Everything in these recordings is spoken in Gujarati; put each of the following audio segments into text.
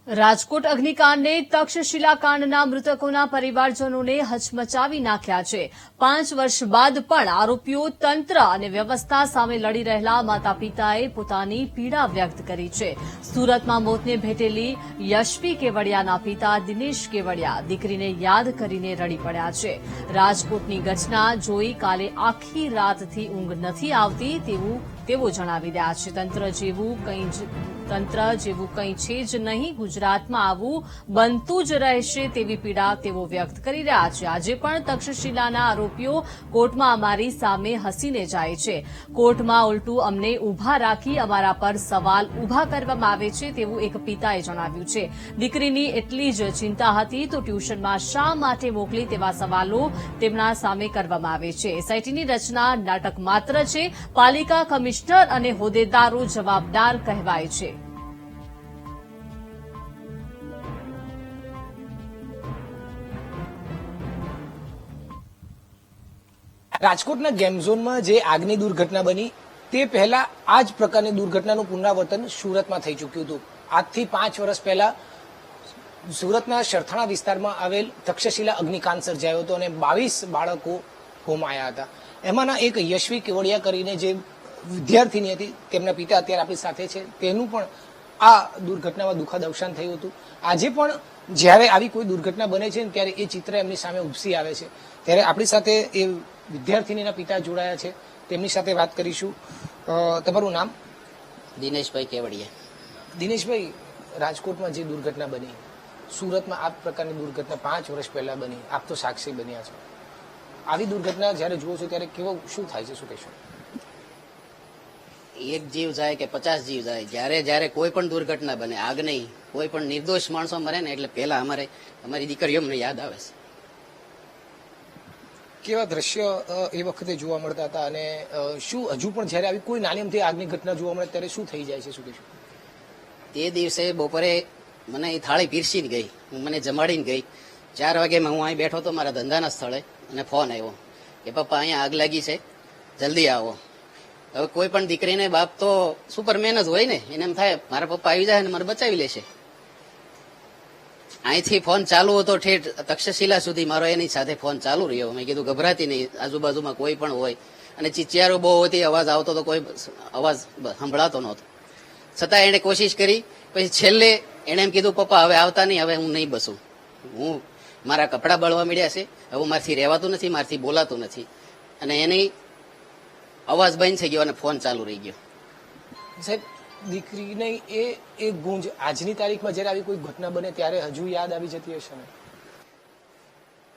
રાજકોટ અગ્નિકાંડે તક્ષશિલા કાંડના મૃતકોના પરિવારજનોને હચમચાવી નાખ્યા છે। 5 વર્ષ બાદ પણ આરોપીઓ તંત્ર અને વ્યવસ્થા સામે લડી રહેલા માતા પિતાએ પોતાની પીડા વ્યક્ત કરી છે। સુરતમાં મોતને ભેટેલી યશવી કેવડિયાના પિતા દિનેશ કેવડિયા દીકરીને યાદ કરીને રડી પડ્યા છે। રાજકોટની ઘટના જોઈ કાલે આખી રાતથી ઊંઘ નથી આવતી તેવું જણાવી રહ્યા છે। તંત્ર જેવું કંઈ છે જ નહીં, ગુજરાતમાં આવું બનતું જ રહેશે તેવી પીડા તેઓ વ્યક્ત કરી રહ્યા છે। આજે પણ તક્ષશિલાના આરોપીઓ કોર્ટમાં અમારી સામે હસીને જાય છે। કોર્ટમાં ઉલટું અમને ઉભા રાખી અમારા પર સવાલ ઉભા કરવામાં આવે છે તેવું એક પિતાએ જણાવ્યું છે। દીકરીની એટલી જ ચિંતા હતી તો ટ્યુશનમાં શા માટે મોકલી તેવા સવાલો તેમના સામે કરવામાં આવે છે। એસઆઈટીની રચના નાટક માત્ર છે, પાલિકા કમિશનર અને હોદ્દેદારો જવાબદાર કહેવાય છે। રાજકોટના ગેમ ઝોનમાં જે આગની દુર્ઘટના બની તે પહેલા આ જ પ્રકારની દુર્ઘટનાનું પુનરાવર્તન સુરતમાં થઈ ચૂક્યું હતું। આજથી 5 વર્ષ પહેલા સુરતના શરથાણા વિસ્તારમાં આવેલ તક્ષશિલા અગ્નિકાંડ સર્જાયો હતો અને 22 બાળકો હોમાયા હતા। એમાંના એક યશવી કેવડિયા કરીને જે વિદ્યાર્થીની હતી, તેમના પિતા અત્યારે આપણી સાથે છે, તેનું પણ આ દુર્ઘટનામાં દુઃખદ અવસાન થયું હતું। આજે પણ જ્યારે આવી કોઈ દુર્ઘટના બને છે ત્યારે એ ચિત્ર એમની સામે ઉપસી આવે છે। ત્યારે આપણી સાથે એ વિદ્યાર્થીનીના પિતા જોડાયા છે, તેમની સાથે વાત કરીશું। તમારું નામ? દિનેશભાઈ કેવડિયા। દિનેશભાઈ, રાજકોટમાં જે દુર્ઘટના બની, સુરતમાં આ પ્રકારની દુર્ઘટના 5 વર્ષ પહેલા બની, આપ તો સાક્ષી બન્યા છો। આવી દુર્ઘટના જ્યારે જુઓ છો ત્યારે શું થાય છે, શું કહેશો? એક જીવ જાય કે 50 જીવ જાય, જ્યારે કોઈ પણ દુર્ઘટના બને, આગ નહીં, કોઈ પણ નિર્દોષ માણસો મરે ને એટલે પહેલા અમારી દીકરીઓ અમને યાદ આવે છે। કેવા દ્રશ્ય એ વખતે જોવા મળતા હતા અને શું હજુ પણ જ્યારે આવી કોઈ નાની અમથી આગની ઘટના જોવા મળે ત્યારે શું થઈ જાય છે, શું કહેશો? તે દિવસે બપોરે મને એ થાળી પીરસીને ગઈ, મને જમાડીને ગઈ। 4 વાગે હું અહીં બેઠો હતો મારા ધંધાના સ્થળે અને ફોન આવ્યો કે પપ્પા અહીંયા આગ લાગી છે, જલ્દી આવો। હવે કોઈ પણ દીકરીને બાપ તો સુપરમેન જ હોય ને, એને એમ થાય મારા પપ્પા આવી જાય ને મને બચાવી લેશે। અહીંથી ફોન ચાલુ હતો ઠેઠ તક્ષશિલા સુધી મારો એની સાથે ફોન ચાલુ રહ્યો। મેં કીધું ગભરાતી નહીં, આજુબાજુમાં કોઈ પણ હોય, અને ચીચિયારો બહુ હતી, અવાજ આવતો તો કોઈ અવાજ સંભળાતો નહોતો, છતાં એને કોશિશ કરી। પછી છેલ્લે એને એમ કીધું પપ્પા હવે આવતા નહીં, હવે હું નહીં બસું, મારા કપડાં બળવા મળ્યા છે, હવે મારથી રહેવાતું નથી, મારથી બોલાતું નથી, અને એની અવાજ બંધ થઈ ગયો અને ફોન ચાલુ રહી ગયો। સાહેબ, દીકરીને એ ગુંજ આજની તારીખમાં જ્યારે આવી કોઈ ઘટના બને ત્યારે હજુ યાદ આવી જતી હશે ને?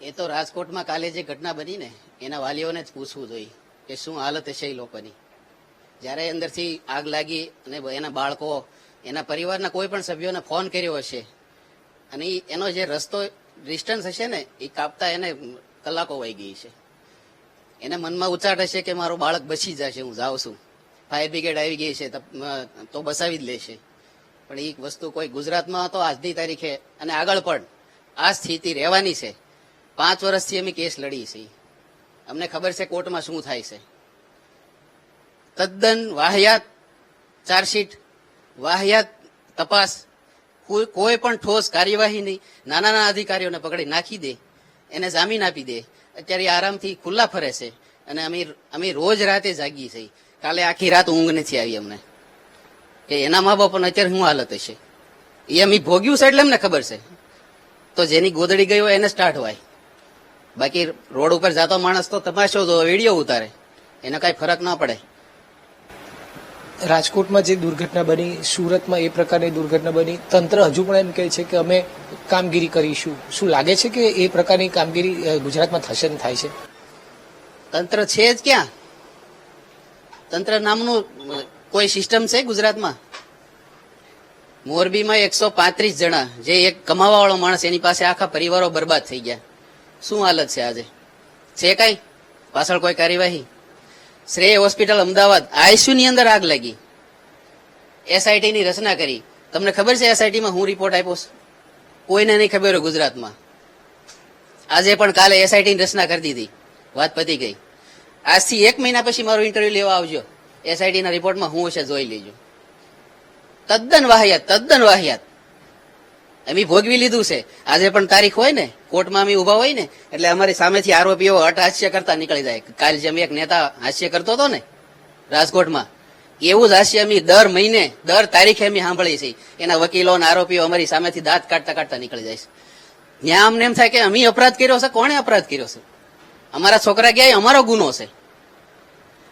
એ તો રાજકોટમાં કાલે જે ઘટના બની ને એના વાલીઓને જ પૂછવું જોઈએ કે શું હાલત હશે એ લોકોની। જ્યારે અંદરથી આગ લાગી અને એના બાળકો, એના પરિવારના કોઈ પણ સભ્યોને ફોન કર્યો હશે અને એનો જે રસ્તો ડિસ્ટન્સ હશે ને એ કાપતા એને કલાકો વહી ગઈ છે। એને મનમાં ઉચાટ હશે કે મારું બાળક બચી જશે, હું જાઉં છું, ફાયર બ્રિગેડ આવી ગઈ છે તો બસાવી જ લેશે, પણ એ વસ્તુ કોઈ ગુજરાતમાં તો આજની તારીખે અને આગળ પણ આ સ્થિતિ રહેવાની છે। 5 વર્ષથી અમે કેસ લડી છે, અમને ખબર છે કોર્ટમાં શું થાય છે। તદ્દન વાહિયાત ચાર્જશીટ, વાહિયાત તપાસ, કોઈ પણ ઠોસ કાર્યવાહી નહીં, નાના અધિકારીઓને પકડી નાખી દે, એને જામીન આપી દે, અત્યારે આરામથી ખુલ્લા ફરે છે અને અમે રોજ રાતે જાગીએ છીએ। કાલે આખી રાત ઊંઘ નથી આવી અમને કે એના મા બાપને અત્યારે શું હાલત હશે, એ અમે ભોગ્યું છે એટલે અમને ખબર છે। તો જેની ગોદડી ગઈ હોય એને સ્ટાર્ટ હોય, બાકી રોડ ઉપર જતો માણસ તો તમાશો જો વિડીયો ઉતારે, એને કઈ ફરક ના પડે। રાજકોટમાં જે દુર્ઘટના બની, સુરતમાં એ પ્રકારની દુર્ઘટના બની, તંત્ર હજુ પણ એમ કહે છે કે અમે કામગીરી કરીશું। શું લાગે છે કે એ પ્રકારની કામગીરી ગુજરાતમાં થશે ને થાય છે? તંત્ર છે જ ક્યાં? તંત્ર નામનું કોઈ સિસ્ટમ છે ગુજરાતમાં? મોરબીમાં 135 જણા, જે એક કમાવા વાળો માણસ, એની પાસે આખા પરિવારો બરબાદ થઈ ગયા। શું હાલત છે આજે? છે કઈ પાછળ કોઈ કાર્યવાહી? શ્રેય હોસ્પિટલ અમદાવાદ, આઈસીયુ ની અંદર આગ લાગી, એસઆઈટી ની રચના કરી। તમને ખબર છે એસઆઈટી માં હું રિપોર્ટ આપ્યો છે? કોઈને નહીં ખબર હોય ગુજરાતમાં। આજે પણ કાલે એસઆઈટી ની રચના કરી દીધી, વાત પતી ગઈ। આજથી 1 મહિના પછી મારું ઇન્ટરવ્યુ લેવા આવજો, એસઆઈટી ના રિપોર્ટમાં હું હશે જોઈ લેજો। તદ્દન વાહિયાત, તદ્દન વાહિયાત। અમે ભોગવી લીધું છે. આજે પણ તારીખ હોય ને, કોર્ટમાં અમે ઉભા હોય ને, એટલે અમારી સામેથી આરોપીઓ હાસ્ય કરતા નીકળી જાય. કાલ જેમ એક નેતા હાસ્ય કરતો હતો ને રાજકોટમાં, એવું જ હાસ્ય અમે દર મહિને, દર તારીખે અમે સાંભળીએ છીએ. એના વકીલો અને આરોપીઓ અમારી સામેથી દાંત કાઢતા કાઢતા નીકળી જાય છે. ત્યાં અમને એમ થાય કે અમે અપરાધ કર્યો છે, કોણે અપરાધ કર્યો છે? અમારા છોકરા ગયા, અમારો ગુનો છે.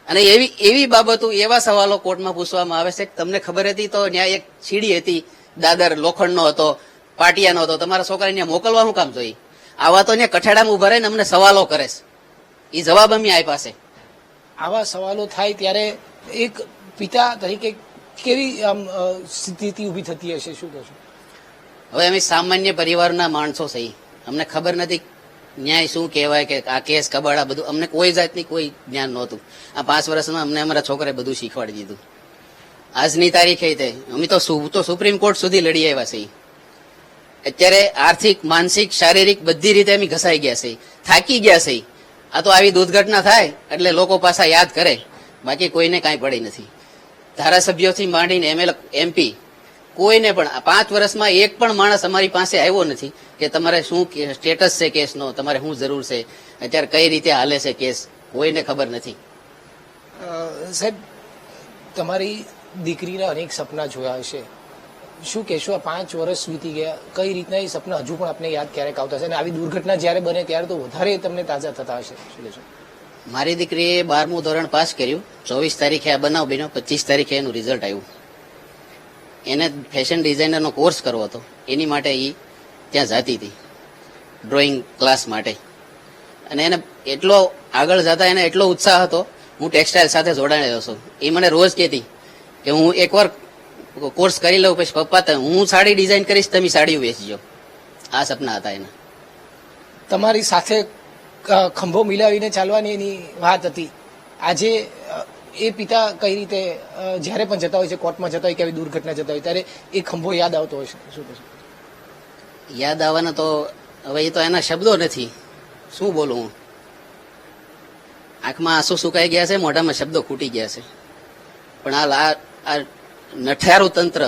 અને એવી બાબતો, એવા સવાલો કોર્ટમાં પૂછવામાં આવે છે કે તમને ખબર હતી તો ત્યાં એક સીડી હતી, દાદર લોખંડનો હતો, પાટિયાનો હતો, તમારા છોકરાને ત્યાં મોકલવા શું કામ જોઈએ? આવા તો ત્યાં કઠેડામાં ઉભા રહીને અમને સવાલો કરે છે. એ જવાબ અમે આપ્યા છે. આવા સવાલો થાય ત્યારે એક પિતા તરીકે કેવી આમ સ્થિતિ ઊભી થતી હશે, શું કહેશો? હવે અમે સામાન્ય પરિવારના માણસો છે, અમને ખબર નથી ન્યાય શું કહેવાય, કે આ કેસ કબાડ, આ બધું અમને કોઈ જાતની કોઈ જ્ઞાન નહોતું. આ 5 વર્ષમાં અમને અમારા છોકરાએ બધું શીખવાડી દીધું. આજની તારીખે તે અમે તો સુપ્રીમ કોર્ટ સુધી લડી આવ્યા છે. અત્યારે આર્થિક, માનસિક, શારીરિક બધી રીતે અમે ઘસાઈ ગયા છે, થાકી ગયા છે. આ તો આવી દુર્ઘટના થાય એટલે લોકો પાછા યાદ કરે, બાકી કોઈને કાંઈ પડી નથી. ધારાસભ્યોથી માંડીને MP કોઈને પણ 5 વર્ષમાં એક પણ માણસ અમારી પાસે આવ્યો નથી કે તમારે શું સ્ટેટસ છે કેસનો, તમારે શું જરૂર છે, અત્યારે કઈ રીતે હાલે છે કેસ, કોઈને ખબર નથી. સાહેબ, તમારી દીકરીના અનેક સપના જોયા હશે, શું કહેશો? આ 5 વર્ષ વીતી ગયા, કઈ રીતના એ સપના હજુ પણ આપને યાદ ક્યારેક આવતા હશે? અને આવી દુર્ઘટના જ્યારે બને ત્યારે તો વધારે તમને તાજા થતા હશે, શું કહેશો? મારી દીકરીએ 12મું ધોરણ પાસ કર્યું. 24 તારીખે આ બનાવ બન્યો, 25 તારીખે એનું રિઝલ્ટ આવ્યું. એને ફેશન ડિઝાઇનરનો કોર્સ કરવો હતો, એની માટે એ ત્યાં જતી હતી ડ્રોઈંગ ક્લાસ માટે. અને એને એટલો આગળ જતા એને એટલો ઉત્સાહ હતો. હું ટેક્સટાઇલ સાથે જોડાયેલો છું. એ મને રોજ કહેતી કે હું એકવાર કોર્સ કરી લઉં, પછી પપ્પા હું સાડી ડિઝાઇન કરીશ, તમે સાડીઓ વેચજો. આ સપના હતા એના. તમારી સાથે ખંભો મિલાવીને ચાલવાની એની વાત હતી. આજે એ પિતા કઈ રીતે જ્યારે પણ જતા હોય છે, કોર્ટમાં જતા હોય કે આવી દુર્ઘટના જતા હોય ત્યારે એ ખંભો યાદ આવતો હોય છે, શું કહેશો? યાદ આવવાના તો હવે એ તો એના શબ્દો નથી, શું બોલું હું? આંખમાં આંસુ સુકાઈ ગયા છે, મોઢામાં શબ્દો ખૂટી ગયા છે. પણ આ નઠારું તંત્ર,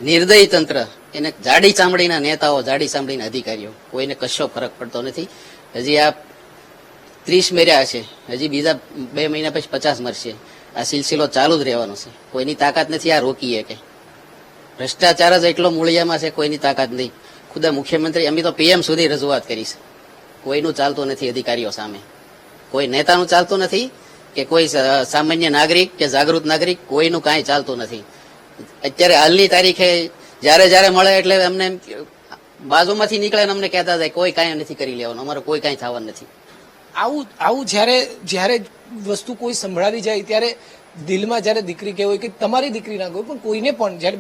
નિર્દયી તંત્ર, એને જાડી ચામડીના નેતાઓ, જાડી ચામડીના અધિકારીઓ, કોઈને કશો ફરક પડતો નથી. હજી આ 30 મર્યા છે, હજી બીજા 2 મહિના પછી 50 મરશે. આ સિલસિલો ચાલુ જ રહેવાનો છે. કોઈની તાકાત નથી આ રોકીએ કે. ભ્રષ્ટાચાર જ એટલો મૂળિયામાં છે, કોઈની તાકાત નહીં. ખુદા મુખ્યમંત્રી, અમે તો PM સુધી રજૂઆત કરી છે, કોઈનું ચાલતું નથી અધિકારીઓ સામે, કોઈ નેતાનું ચાલતું નથી, કે કોઈ સામાન્ય નાગરિક કે જાગૃત નાગરિક, કોઈનું કાંઈ ચાલતું નથી. અત્યારે હાલની તારીખે જ્યારે મળે એટલે અમને બાજુમાંથી નીકળે ને અમને કહેતા જાય કોઈ કાંઈ નથી કરી લેવાનું, અમારે કોઈ કાંઈ થવાનું નથી. આવું જ્યારે વસ્તુ કોઈ સંભળાવી જાય ત્યારે દિલમાં જ્યારે દીકરી કહેવાય કે તમારી દીકરી ના કોઈ પણ કોઈને પણ જ્યારે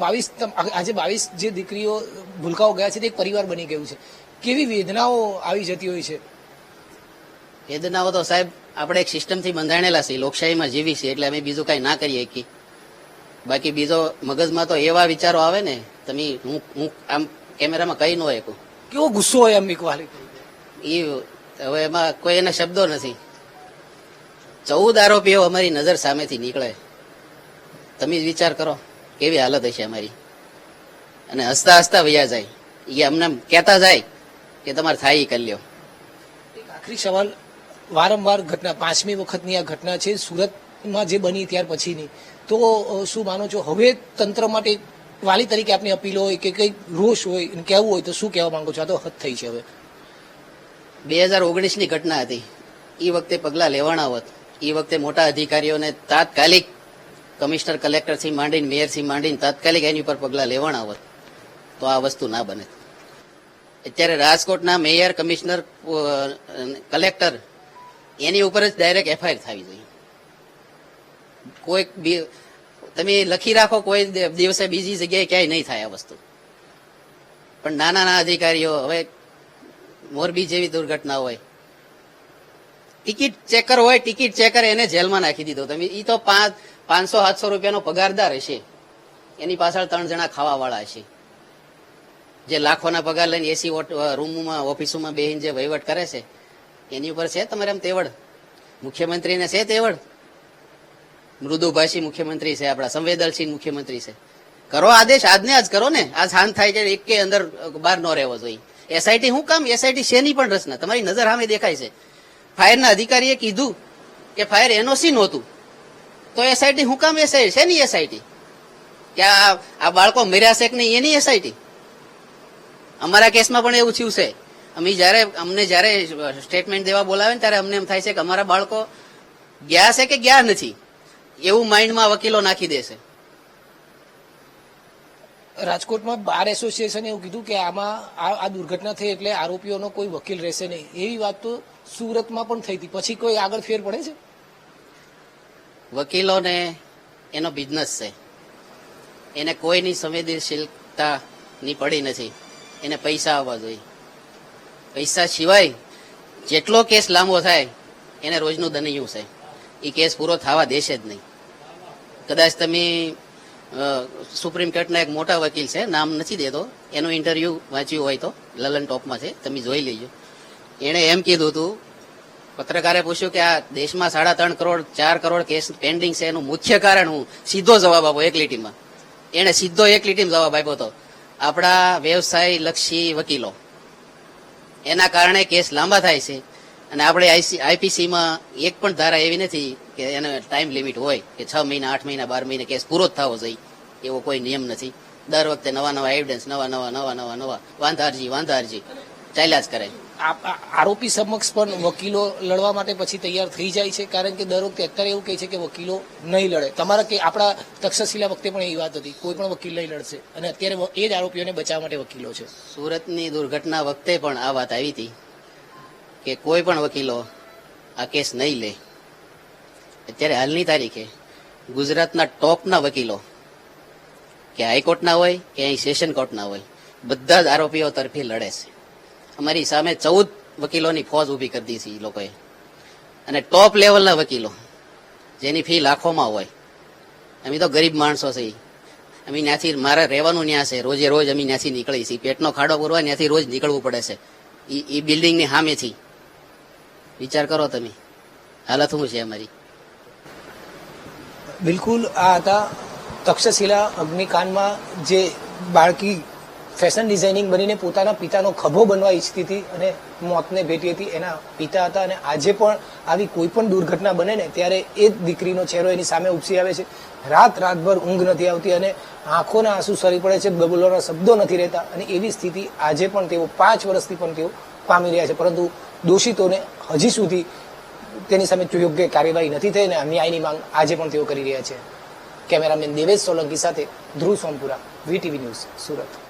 આજે 22 જે દીકરીઓ ભૂલકાઓ ગયા છે તે એક પરિવાર બની ગયું છે, કેવી વેદનાઓ આવી જતી હોય છે? વેદનાઓ તો સાહેબ આપણે એક સિસ્ટમથી બંધાણેલા છે, લોકશાહીમાં જીવી છે, એટલે અમે બીજું કાંઈ ના કરીએ કે. બાકી બીજો મગજમાં તો એવા વિચારો આવે ને, તમે હું આમ કેમેરામાં કહી ન હોય. કેવો ગુસ્સો હોય એમ એક વાલી? એ હવે એમાં કોઈ એના શબ્દો નથી. 14 આરોપીઓ અમારી નજર સામેથી નીકળે, તમે જ વિચાર કરો કેવી હાલત હશે અમારી. અને હસતા હસતા વયા જાય, એ અમને કહેતા જાય કે તમારે થાય કરી લ્યો. આખરી સવાલ, વારંવાર ઘટના, 5મી વખતની આ ઘટના છે સુરતમાં જે બની ત્યાર પછીની, તો શું માનો છો હવે તંત્ર માટે વાલી તરીકે આપની અપીલ હોય કે કઈ રોષ હોય, કહેવું હોય તો શું કહેવા માંગો છો? આ તો હદ થઈ છે હવે. 2019ની ઘટના હતી, એ વખતે પગલાં લેવાના હોત, એ વખતે મોટા અધિકારીઓને તાત્કાલિક કમિશનર, કલેક્ટરથી માંડીને મેયરથી માંડીને તાત્કાલિક એની ઉપર પગલાં લેવાના હોત તો આ વસ્તુ ના બને. અત્યારે રાજકોટના મેયર, કમિશનર, કલેક્ટર એની ઉપર જ ડાયરેક્ટ FIR થવી જોઈએ. કોઈ તમે લખી રાખો, કોઈ દિવસે બીજી જગ્યાએ ક્યાંય નહીં થાય આ વસ્તુ. પણ નાના અધિકારીઓ, હવે મોરબી જેવી દુર્ઘટના હોય, ટિકિટ ચેકર હોય, ટિકિટ ચેકર એને જેલમાં નાખી દીધો. તમે એ તો 500-700 રૂપિયાનો પગારદાર હશે, એની પાછળ 3 જણા ખાવાવાળા હશે, જે લાખોના પગાર લઈને AC રૂમમાં, ઓફિસોમાં બેહીને જે વહીવટ કરે છે, એની ઉપર છે તમારે એમ તેવડ? મુખ્યમંત્રીને છે તેવડ? મૃદુભાષી મુખ્યમંત્રી છે, આપણા સંવેદનશીલ મુખ્યમંત્રી છે, કરો આદેશ, આજને આજ કરો ને. આજ શાંત થાય છે, એક કે અંદર બહાર ન રહેવો જોઈએ. એસઆઈટી શું કામ? એસઆઈટી શેની પણ રચના તમારી નજર સામે દેખાય છે. ફાયરના અધિકારીએ કીધું કે ફાયર એનઓસી નહોતું, તો એસઆઈટી શું કામ? એસઆઈટી શેની એસઆઈટી? કે આ બાળકો મર્યા છે કે નહીં એની એસઆઈટી? અમારા કેસમાં પણ એવું થયું છે. અમને જયારે સ્ટેટમેન્ટ દેવા બોલાવે ને ત્યારે અમને એમ થાય છે કે અમારા બાળકો ગયા છે કે ગયા નથી, એવું માઇન્ડમાં વકીલો નાખી દેશે. રાજકોટમાં બાર એસોસિએશને એવું કીધું કે આમાં આ દુર્ઘટના થઈ એટલે આરોપીઓનો કોઈ વકીલ રહેશે નહીં, એવી વાત તો સુરતમાં પણ થઈ હતી. પછી કોઈ આગળ ફેર પડે છે? વકીલોને એનો બિઝનેસ છે, એને કોઈની સંવેદનશીલતાની પડી નથી. એને પૈસા આવવા જોઈએ. પૈસા સિવાય જેટલો કેસ લાંબો થાય એને રોજનું દનિયું છે. એ કેસ પૂરો થવા દેશે જ નહીં. કદાચ તમે સુપ્રીમ કોર્ટના એક મોટા વકીલ છે, નામ નથી દેતો, એનું ઇન્ટરવ્યુ વાંચ્યું હોય તો લલન ટોપમાં છે, તમે જોઈ લેજો. એણે એમ કીધું હતું, પત્રકારે પૂછ્યું કે આ દેશમાં 3.5 કરોડ 4 કરોડ કેસ પેન્ડિંગ છે, એનું મુખ્ય કારણ હું સીધો જવાબ આપો એક લીટીમાં. એણે સીધો એક લીટીમાં જવાબ આપ્યો હતો, આપણા વ્યવસાય લક્ષી વકીલો, એના કારણે કેસ લાંબા થાય છે. અને આપણે આઈપીસીમાં એક પણ ધારા એવી નથી કે એને ટાઈમ લિમિટ હોય કે 6 મહિના 8 મહિના 12 મહિને કેસ પૂરો જ થવો જોઈએ, એવો કોઈ નિયમ નથી. દર વખતે નવા એવિડન્સ, નવા વાંધા અરજી ચાલ્યા જ કરે. આરોપી સમક્ષ પણ વકીલો લડવા માટે પછી તૈયાર થઈ જાય છે, કારણ કે દર વખતે અત્યારે એવું કહે છે કે વકીલો નહીં લડે. તમારા કે આપણા તક્ષશિલા વખતે પણ એવી વાત હતી, કોઈ પણ વકીલ નહીં લડશે, અને અત્યારે એ જ આરોપીઓને બચાવવા માટે વકીલો છે. સુરતની દુર્ઘટના વખતે પણ આ વાત આવી હતી કે કોઈ પણ વકીલો આ કેસ નહીં લે. અત્યારે હાલની તારીખે ગુજરાતના ટોપના વકીલો, કે હાઈકોર્ટના હોય કે અહીં સેશન કોર્ટના હોય, બધા જ આરોપીઓ તરફી લડે છે. અમારી સામે 14 વકીલોની ફોજ ઉભી કરી દીધી છે એ લોકોએ. અને ટોપ લેવલના વકીલો જેની ફી લાખોમાં હોય. અમે તો ગરીબ માણસો છે, અમે ત્યાંથી મારે રહેવાનું ત્યાં છે, રોજે રોજ અમે ત્યાંથી નીકળી છીએ, પેટનો ખાડો પૂરવા ત્યાંથી રોજ નીકળવું પડે છે. એ બિલ્ડિંગની સામેથી વિચાર કરો તમે, હાલત શું છે અમારી. બિલકુલ, આ હતા તક્ષશિલા અગ્નિકાંડમાં જે બાળકી ફેશન ડિઝાઇનિંગ બનીને પોતાના પિતાનો ખભો બનવા ઈચ્છતી હતી અને મોતને ભેટી હતી. એના પિતા હતા, અને આજે પણ આવી કોઈ પણ દુર્ઘટના બને ને ત્યારે એ જ દીકરીનો ચહેરો એની સામે ઉપસી આવે છે. રાતભર ઊંઘ નથી આવતી અને આંખોના આંસુ સરી પડે છે, બોલવાના શબ્દો નથી રહેતા, અને એવી સ્થિતિ આજે પણ તેઓ 5 વર્ષથી પણ તેઓ પામી રહ્યા છે. પરંતુ દોષિતોને હજી સુધી તેની સામે યોગ્ય કાર્યવાહી નથી થઈ, અને ન્યાયની માંગ આજે પણ તેઓ કરી રહ્યા છે. કેમેરામેન દેવેશ સોલંકી સાથે ધ્રુવ સોમપુરા, વીટીવી ન્યૂઝ, સુરત.